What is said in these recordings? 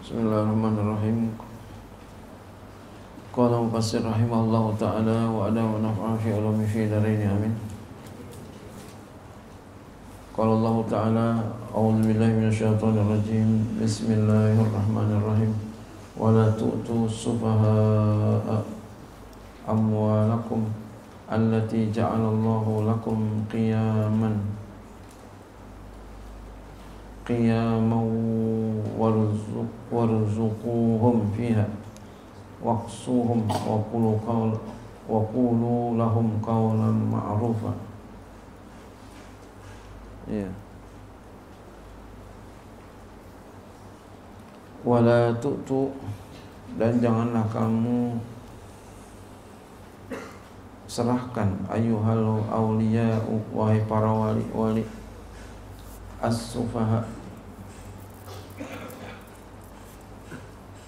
Bismillahirrahmanirrahim. Qala mufassir rahimahullahu ta'ala wa ada wa naf'a fi ulumi fi daraini amin. Qala Allah ta'ala a'udzu billahi minasyaitonir rajim. Bismillahirrahmanirrahim. Wa la tu'tu sufaha'a amwalakum allati ja'alallahu lakum qiyaman warzuquhum fiha waqsuhum wa qulu lahum qawlan ma'rufa. Ya. Wala tu'tu, dan janganlah kamu serahkan ayyuhal awliya, wahai para wali-wali, as-sufaha,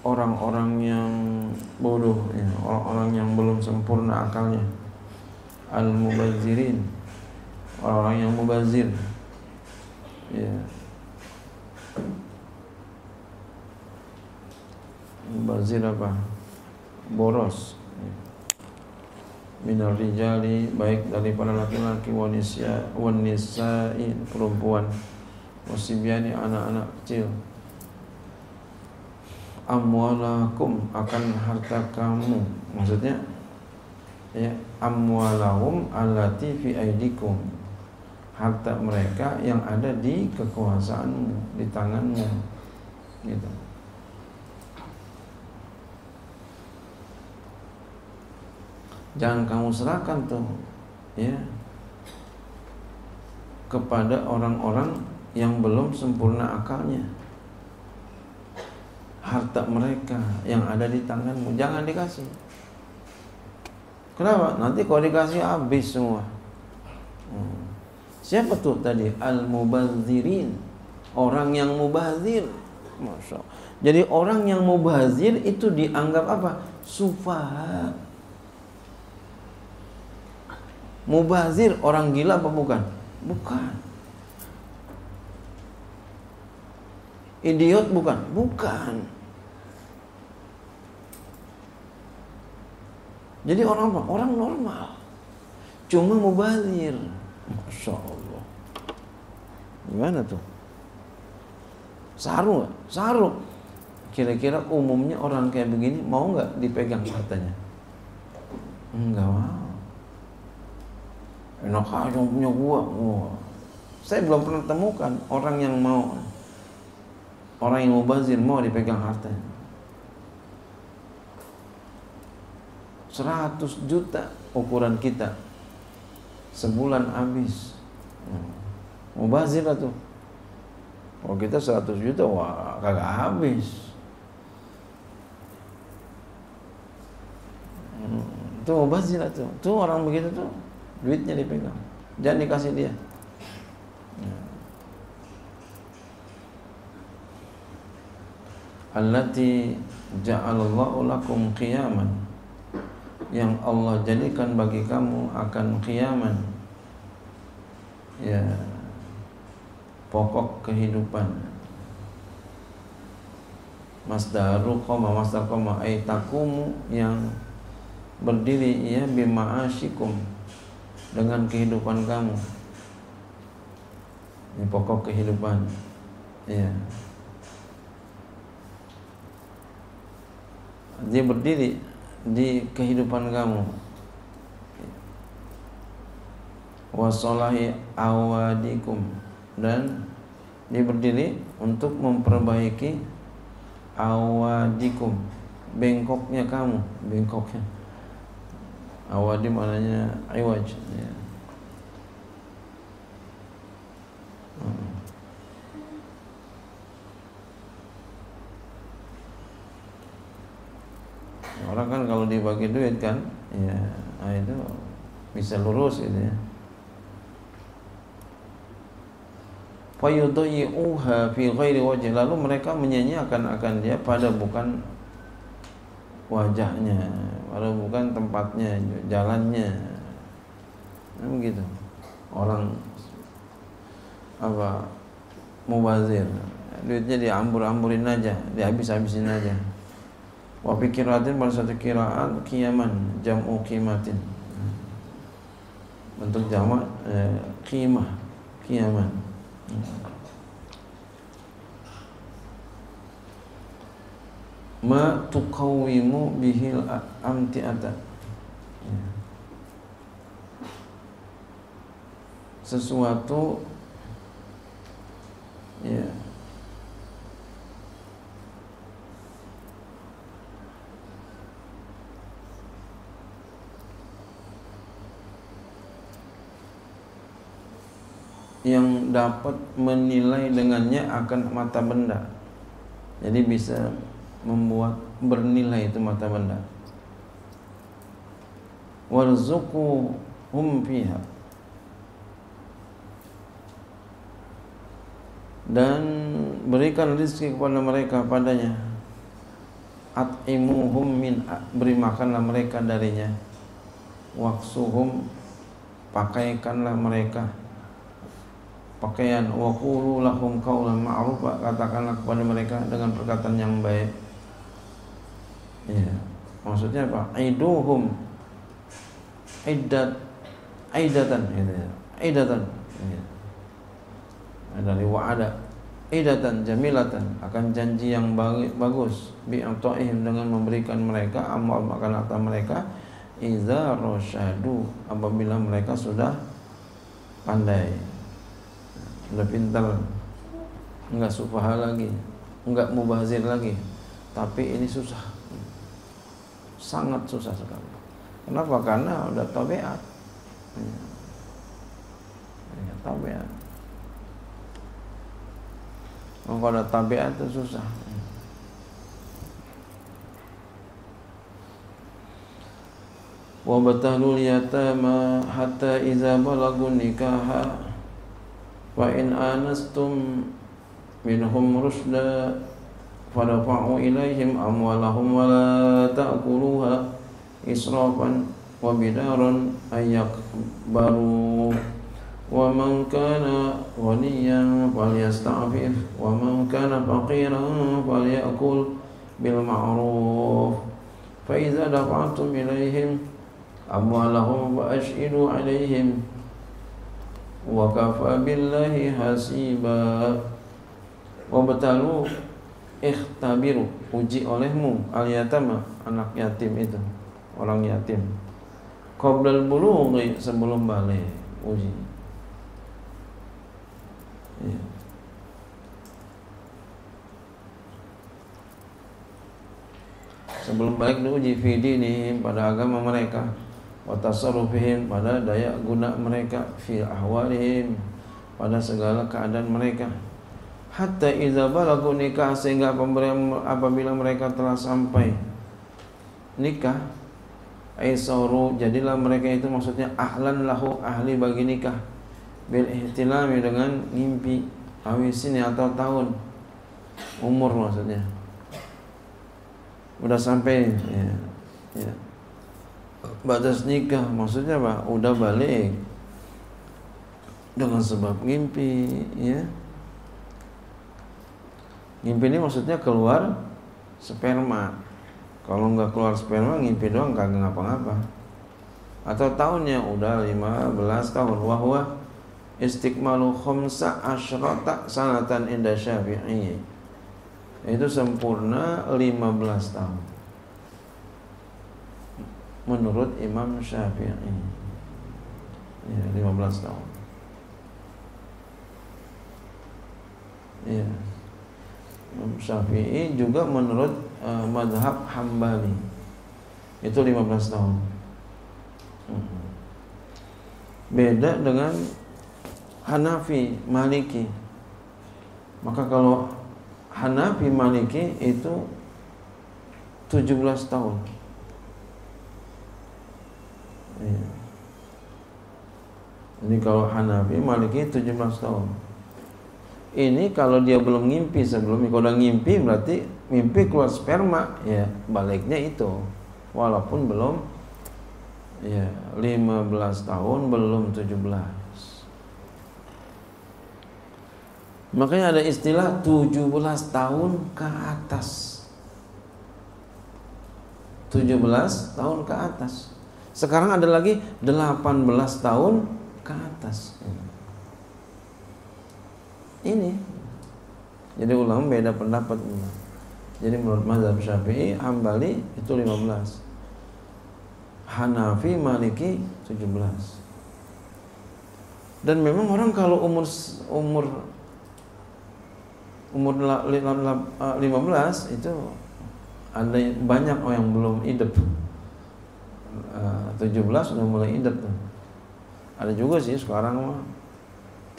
orang-orang yang bodoh, ya, orang-orang yang belum sempurna akalnya, al-mubazzirin, orang-orang yang mubazir, ya. Mubazir apa? Boros, ya. Minar rijali, baik daripada laki-laki, wanisai, perempuan, wasibyani, anak-anak kecil, amwalakum, akan harta kamu, maksudnya ya, amwalahum allati fi aidikum, harta mereka yang ada di kekuasaanmu, di tanganmu, gitu. Jangan kamu serahkan tuh, ya, kepada orang-orang yang belum sempurna akalnya. Harta mereka yang ada di tanganmu jangan dikasih. Kenapa? Nanti kalau dikasih habis semua. Siapa tuh tadi? Al-mubazzirin, orang yang mubazir. Masya Allah. Jadi orang yang mubazir itu dianggap apa? Sufaha. Mubazir orang gila apa bukan? Bukan. Idiot bukan? Bukan. Jadi orang apa? Orang normal. Cuma mubazir. Masya Allah. Gimana tuh? Saru gak? Saru. Kira-kira umumnya orang kayak begini mau gak dipegang hartanya? Enggak mau. Enak aja punya gua. Oh. Saya belum pernah temukan orang yang mau, orang yang mubazir mau dipegang hartanya. 100 juta ukuran kita, sebulan habis. Mubazir lah tuh. Kalau kita 100 juta, wah kagak habis. Itu mubazir lah tuh. Tuh orang begitu tuh, duitnya dipegang, jangan dikasih dia. Allati ja'alallahu lakum qiyaman, yang Allah jadikan bagi kamu akan qiyaman, ya, pokok kehidupan. Masdaru qoma, masdar qoma, ay takumu, yang berdiri, ya, bima'asyikum, dengan kehidupan kamu. Ini pokok kehidupan, ya. Dia berdiri di kehidupan kamu. Wasolahi awadikum, dan dia berdiri untuk memperbaiki awadikum, bengkoknya kamu, bengkoknya. Awadi maknanya iwaj, ya. Orang kan kalau dibagi duit kan, ya, nah itu bisa lurus gitu, ya. Fayudhi'uha fi ghairi wajh, lalu mereka menyanyiakan akan dia pada bukan wajahnya, pada bukan tempatnya, jalannya. Nah, begitu. Orang apa? Mubazir, duitnya diambur-amburin aja, dihabis-habisin aja. Wa fi qiraatin pada satu qiraat qiyaman jam'u qimatin. Bentuk jamak qimah, qiyaman. Ma tuqawimu bihil amti'ata. Sesuatu ya yang dapat menilai dengannya akan mata benda. Jadi bisa membuat bernilai itu mata benda. Warzuquhum fiha, dan berikan rezeki kepada mereka padanya. At'imuhum min, beri makanlah mereka darinya. Waksuhum, pakaikanlah mereka pakaian. Wa qulu lahum qawlan ma'rufa, katakanlah kepada mereka dengan perkataan yang baik. Ya, maksudnya apa? Aiduhum aidatan gitu ya. Aidatan. Ya. Dari wa'ada, aidatan jamilatan, akan janji yang bagus, bi'ata'ihim, dengan memberikan mereka amal makan harta mereka, iza rosyadu, apabila mereka sudah pandai, sudah pintar, enggak sufaha lagi, enggak mubazir lagi. Tapi ini susah, sangat susah sekali. Kenapa? Karena udah tabiat. Ya, tabiat. Kalau ada tabiat itu susah. Wa batalul yatama hatta iza balagun nikaha wa in anastum minhum rusda fadfa'u ilaihim amwalahum wa la ta'kuluha israfan wa bidaran ayyakbaru. Wa man kana ghaniyan falyasta'fif wa man kana faqiran falyakul bil ma'ruf. Fa idza dafa'tum ilaihim amwalahum fa ashhidu alaihim wa kafa billahi hasiba. Wa batalu, ikhtabiru, uji olehmu al-yatama, anak yatim itu, orang yatim, qablal bulughi, sebelum balik, uji. Ya. Sebelum balik diuji fi dinihim, pada agama mereka, wa tasarrufihim, pada daya guna mereka, fi ahwalihim, pada segala keadaan mereka. Hatta idza balagu nikah, sehingga apabila mereka telah sampai nikah, aisaru, jadilah mereka itu, maksudnya ahlan lahu, ahli bagi nikah, bil ihtilami, dengan ngimpi, awisini, atau tahun, umur maksudnya. Udah sampai ya. Batas nikah maksudnya apa? Udah balik dengan sebab ngimpi, ya. Ngimpi ini maksudnya keluar sperma. Kalau nggak keluar sperma, ngimpi doang, kagak ngapa-ngapa. Atau tahunnya udah 15 tahun. Wahwa istiqmalu khamsa asyrata sanatan inda Syafi'i, itu sempurna 15 tahun menurut Imam Syafi'i. Ya, 15 tahun. Ya. Imam Syafi'i juga menurut madhab Hambali itu 15 tahun. Beda dengan Hanafi, Maliki. Maka kalau Hanafi, Maliki itu 17 tahun. Ya. Ini kalau Hanafi, Maliki 17 tahun. Ini kalau dia belum ngimpi sebelumnya. Kalau udah ngimpi berarti mimpi keluar sperma, ya baliknya itu. Walaupun belum, ya 15 tahun, belum 17. Makanya ada istilah 17 tahun ke atas. 17 tahun ke atas. Sekarang ada lagi 18 tahun ke atas. Ini. Jadi ulama beda pendapat. Jadi menurut mazhab Syafi'i, Hambali itu 15. Hanafi, Maliki 17. Dan memang orang kalau umur 15 itu ada banyak orang yang belum hidup. 17 sudah mulai hidup tuh. Ada juga sih sekarang mah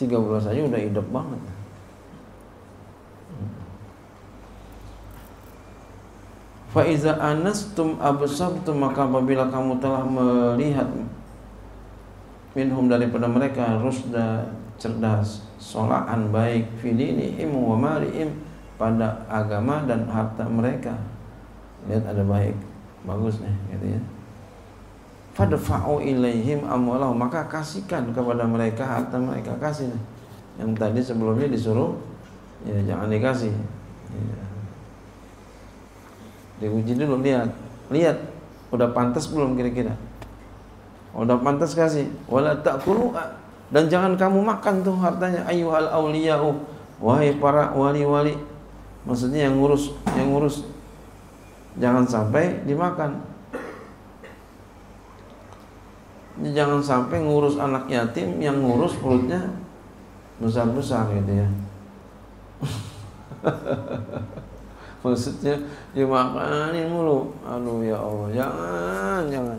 13 aja udah hidup banget. Fa iza anastum absartum, maka apabila kamu telah melihat minhum daripada mereka rusda, cerdas, solaan baik, fidinihim wa malihim, pada agama dan harta mereka. Lihat ada baik, bagus nih gitu ya. Fadfa'u ilaihim amwalahum, maka kasihkan kepada mereka harta mereka, kasih nih. Yang tadi sebelumnya disuruh ya jangan dikasih. Ya. Diuji dulu, lihat udah pantas belum kira-kira. Udah pantas kasih. Wala ta'kulu, dan jangan kamu makan tuh hartanya. Ayyuhal auliya'u, wahai para wali-wali. Maksudnya yang ngurus jangan sampai dimakan. Jangan sampai ngurus anak yatim, yang ngurus perutnya besar-besar gitu ya. Maksudnya dimakanin mulu. Aduh ya Allah, jangan.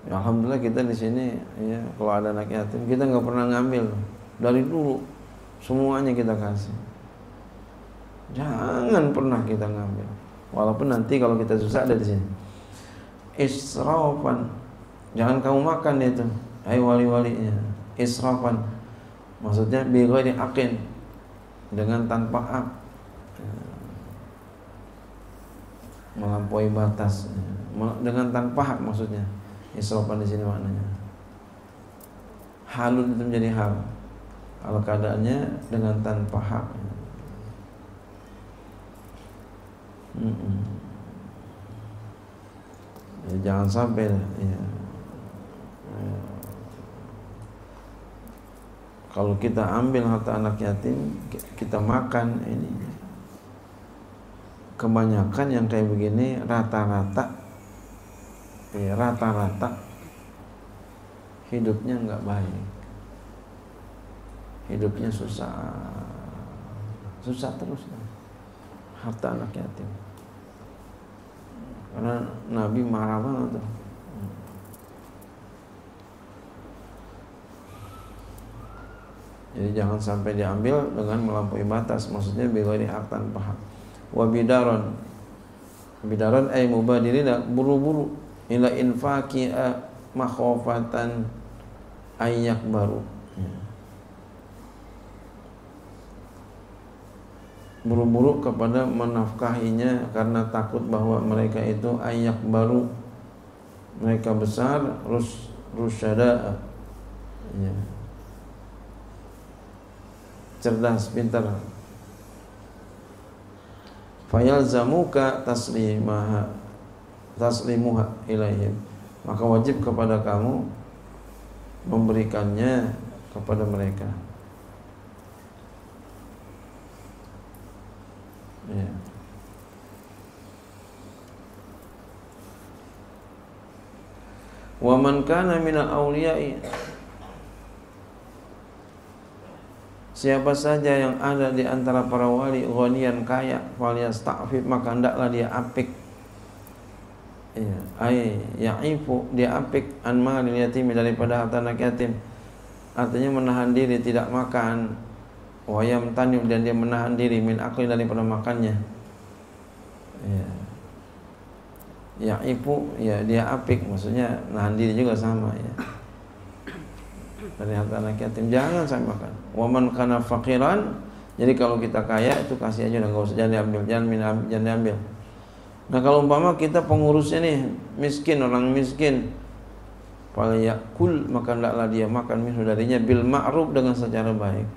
Ya, alhamdulillah kita di sini ya, kalau ada anak yatim kita nggak pernah ngambil. Dari dulu semuanya kita kasih. Jangan pernah kita ngambil. Walaupun nanti kalau kita susah ada di sini. Israfan, jangan kamu makan itu. Hai wali-walinya. Israfan, maksudnya bi ghairi haqqin, dengan tanpa hak. Melampaui batas, dengan tanpa hak maksudnya. Israfan di sini maknanya. Halun itu menjadi hal. Kalau keadaannya dengan tanpa hak. Ya, jangan sampai ya. Kalau kita ambil harta anak yatim, kita makan ini. Kebanyakan yang kayak begini rata-rata hidupnya nggak baik, hidupnya susah terus harta anak yatim. Karena Nabi marah banget tuh. Jadi jangan sampai diambil dengan melampaui batas, maksudnya bighairi hak, tanpa hak. Wa bidaron ay mubadirina, buru-buru ila infaqi makhofatan ayyak baru, buru-buru kepada menafkahinya karena takut bahwa mereka itu ayyak baru, mereka besar, rusyada ya, cerdas, pintar. Fayalzamuka taslimuha ilaihim, maka wajib kepada kamu memberikannya kepada mereka. Ya. Wa man kana minal awliya'i, siapa saja yang ada di antara para wali ghaniyan, kaya, falyasta'fif, maka hendaklah dia apik. Ya, ya'ifu, dia apik an malil yatim, daripada harta anak yatim. Artinya menahan diri tidak makan. Wa yamtanim, dan dia menahan diri min akli, daripada makannya. Ya. Ya'ifu, ya dia apik, maksudnya nahan diri juga sama ya. Dari harta anak yatim jangan sampai makan. Waman kana faqiran, jadi kalau kita kaya itu kasih aja, enggak usah, jangan diambil, jangan diambil. Nah kalau umpama kita pengurusnya nih miskin, orang miskin, fal yakul, maka hendaklah dia makan minhu darinya bil ma'ruf, dengan secara baik.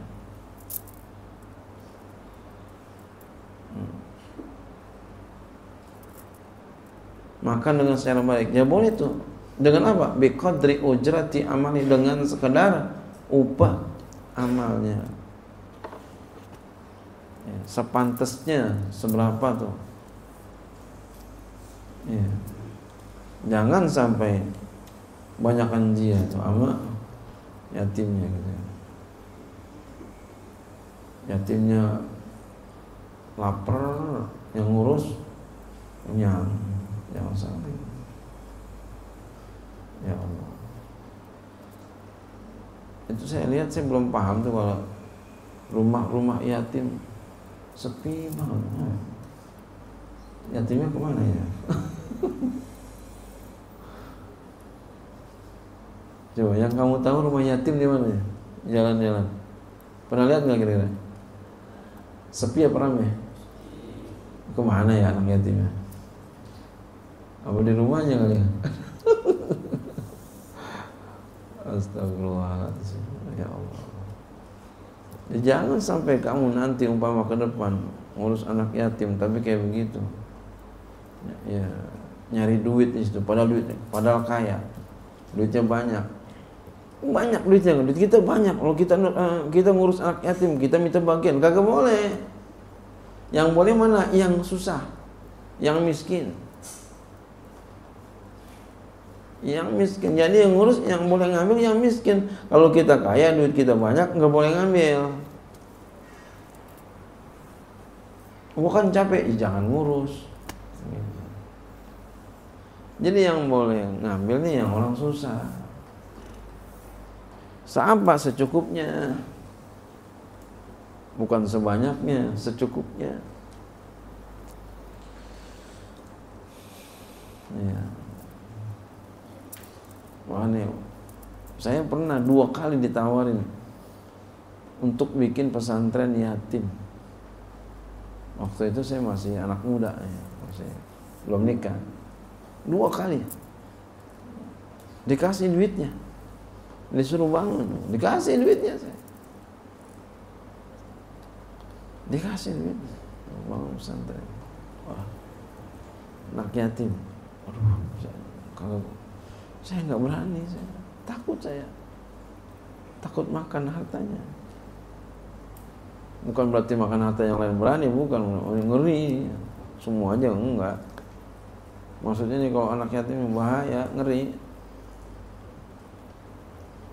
makan dengan secara baik. Ya boleh tuh. Dengan apa? Biqadri ujrati amali, dengan sekedar upah amalnya. Ya, sepantasnya seberapa tuh. Ya. Jangan sampai banyakkan dia tuh sama yatimnya gitu. Yatimnya lapar, yang ngurus kenyang. Jangan sampai. Ya Allah. Itu saya lihat, saya belum paham tuh kalau rumah-rumah yatim sepi banget. Yatimnya kemana ya? Coba yang kamu tahu rumah yatim di mana ya? Jalan-jalan. Pernah lihat nggak kira-kira? Sepi apa ramai? Kemana ya anak yatimnya? Apa di rumahnya kali ya? Astagfirullahaladzim. Ya Allah. Ya, jangan sampai kamu nanti umpama ke depan ngurus anak yatim tapi kayak begitu. Ya, nyari duit di situ, padahal kaya. Duitnya banyak. Banyak duitnya, duit kita banyak. Kalau kita ngurus anak yatim, kita minta bagian, kagak boleh. Yang boleh mana? Yang susah, yang miskin. Yang miskin. Jadi yang ngurus, yang boleh ngambil yang miskin. Kalau kita kaya, duit kita banyak, nggak boleh ngambil. Bukan capek, jangan ngurus. Jadi yang boleh ngambil nih yang orang susah. Seapa secukupnya, bukan sebanyaknya, secukupnya. Ya. Makanya saya pernah 2 kali ditawarin untuk bikin pesantren yatim. Waktu itu saya masih anak muda, ya, masih belum nikah. 2 kali dikasih duitnya, disuruh bangun, dikasih duitnya saya. Dikasih duitnya, bangun pesantren. Wah, anak yatim. Aduh, kalau saya nggak berani, saya takut makan hartanya. Bukan berarti makan harta yang lain berani, bukan, ngeri, semua aja enggak. Maksudnya nih kalau anak yatim bahaya, ngeri.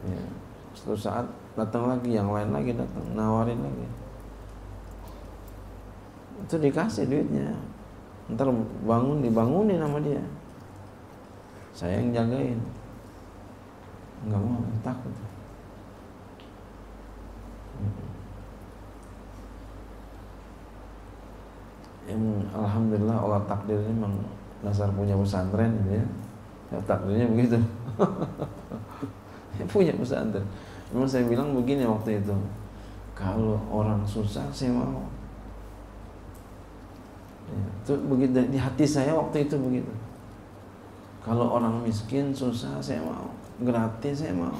Ya, suatu saat datang lagi, yang lain lagi datang, nawarin lagi. Itu dikasih duitnya, ntar dibangunin sama dia. Saya yang jagain, nggak mau, takut. Alhamdulillah Allah takdirnya memang dasar punya pesantren gitu ya. Ya takdirnya begitu. Punya pesantren. Memang saya bilang begini waktu itu, kalau orang susah saya mau. Ya, itu begitu di hati saya waktu itu begitu. Kalau orang miskin susah saya mau, gratis saya mau.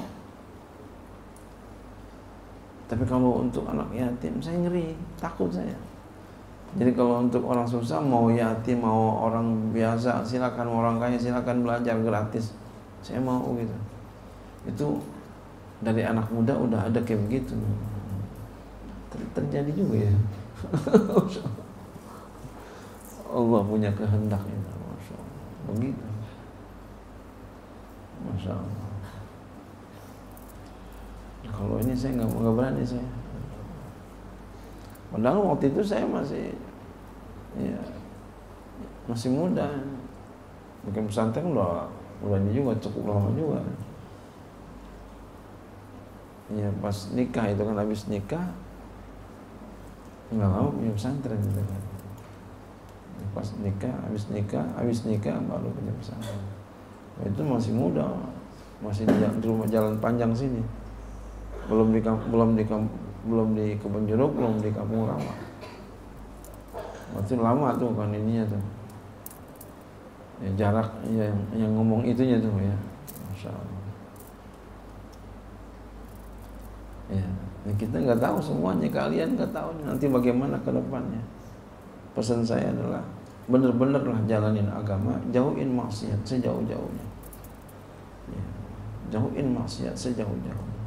Tapi kalau untuk anak yatim saya ngeri, takut saya. Jadi kalau untuk orang susah, mau yatim, mau orang biasa, silakan, mau orang kaya silakan belajar gratis. Saya mau gitu. Itu dari anak muda udah ada kayak begitu. Terjadi juga ya. Allah punya kehendak itu, Masya Allah. Begitu. Masya Allah. Kalau ini saya nggak berani saya. Padahal waktu itu saya masih muda. Bikin pesantren udah ini juga cukup lama juga. Ya pas nikah itu kan, habis nikah nggak lama punya pesantren gitu kan. Pas nikah, habis nikah baru punya pesantren. Nah, itu masih muda, masih di rumah jalan panjang sini. Belum di Kebun Jeruk, belum di Kampung Rawa. Waktu lama tuh kan ininya tuh. Ya, jarak yang ngomong itunya tuh ya. Masya Allah. Ya, kita nggak tahu semuanya, kalian nggak tahu nanti bagaimana ke depannya. Pesan saya adalah bener-benerlah jalanin agama, jauhin maksiat sejauh-jauhnya. Ya, jauhin maksiat sejauh-jauhnya.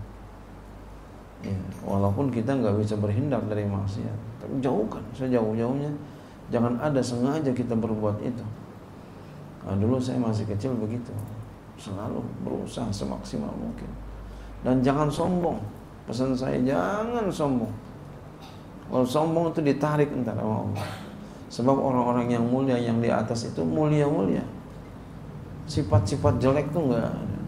Ya, walaupun kita nggak bisa berhindar dari maksiat, tapi jauhkan sejauh-jauhnya. Jangan ada sengaja kita berbuat itu. Nah, dulu saya masih kecil begitu, selalu berusaha semaksimal mungkin. Dan jangan sombong. Pesan saya, jangan sombong. Kalau sombong itu ditarik entar sama Allah. Sebab orang-orang yang mulia, yang di atas itu mulia-mulia. Sifat-sifat jelek itu enggak ada.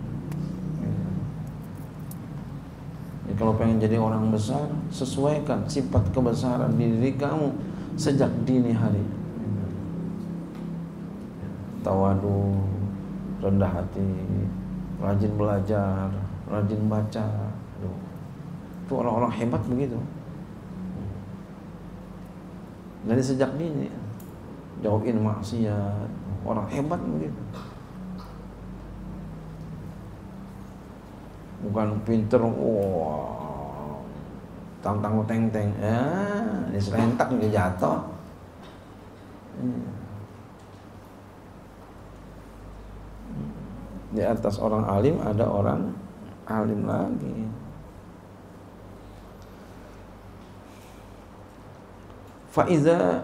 Jadi kalau pengen jadi orang besar, sesuaikan sifat kebesaran di diri kamu sejak dini hari. Tawadu, rendah hati, rajin belajar, rajin baca. Itu orang-orang hebat begitu. Dari sejak dini, jauhin maksiat, orang hebat begitu. Bukan pinter, wah, tang-tang teng-teng, diserentak dia jatuh. Di atas orang alim ada orang alim lagi. Faiza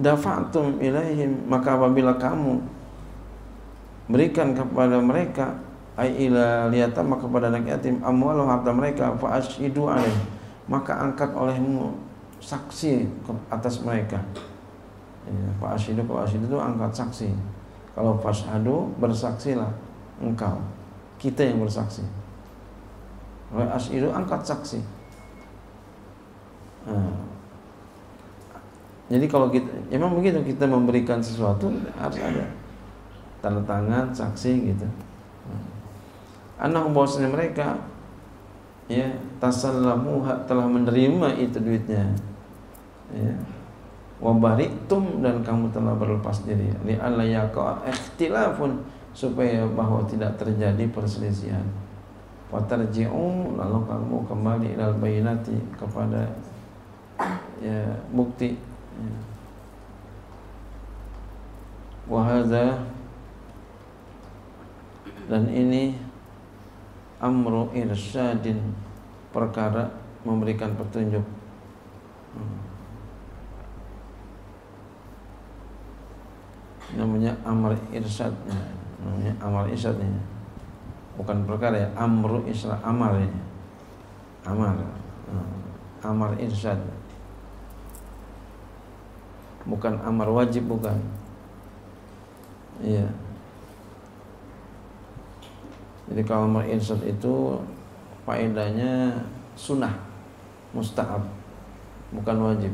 dafa'tum ilaihim, maka apabila kamu berikan kepada mereka, ai ila liyatam, kepada anak yatim, amwalu, harta mereka, fa ashidu alaih, maka angkat olehmu saksi atas mereka. Ya, fa ashidu, kalau ashidu itu angkat saksi. Kalau fashhadu, bersaksilah engkau, kita yang bersaksi. Kalau ashidu, angkat saksi. Jadi kalau kita, emang begitu, kita memberikan sesuatu harus ada tanda tangan, saksi gitu. Anak bahwasanya mereka ya tasallamu, telah menerima itu duitnya. Ya. Wa baritum, dan kamu telah berlepas diri. Li alla yaqa ikhtilafun, supaya bahwa tidak terjadi perselisihan. Fatarji'u, lalu kamu kembali ilal bayinati, kepada ya bukti. Wahada, dan ini amru irsyadin, perkara memberikan petunjuk. Namanya amr irsyad, namanya amar irsyadnya, bukan perkara ya, amru irsyad, amarnya, amar irsyad, bukan amar wajib, bukan. Iya. Jadi kalau amar irsyad itu faedahnya sunnah, mustahab, bukan wajib.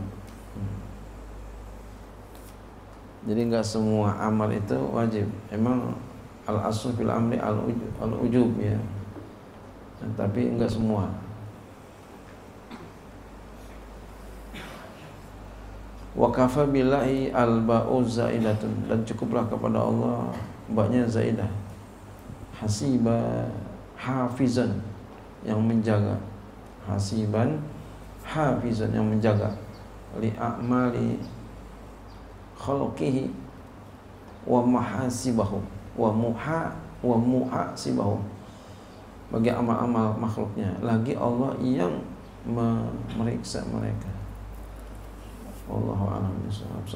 Jadi enggak semua amar itu wajib. Emang al-asl fil amri al-ujub ya. Tapi enggak semua. Wa kafa billahi al-ba'u zaidatun, dan cukuplah kepada Allah baknya zaidah. Hasiba, hafizan, yang menjaga. Hasiban, hafizan, yang menjaga. Li a'mali khalqihi wa mahasibahum wa muhasibahum, bagi amal-amal makhluknya, lagi Allah yang memeriksa mereka. Wallahu a'lam bishawab.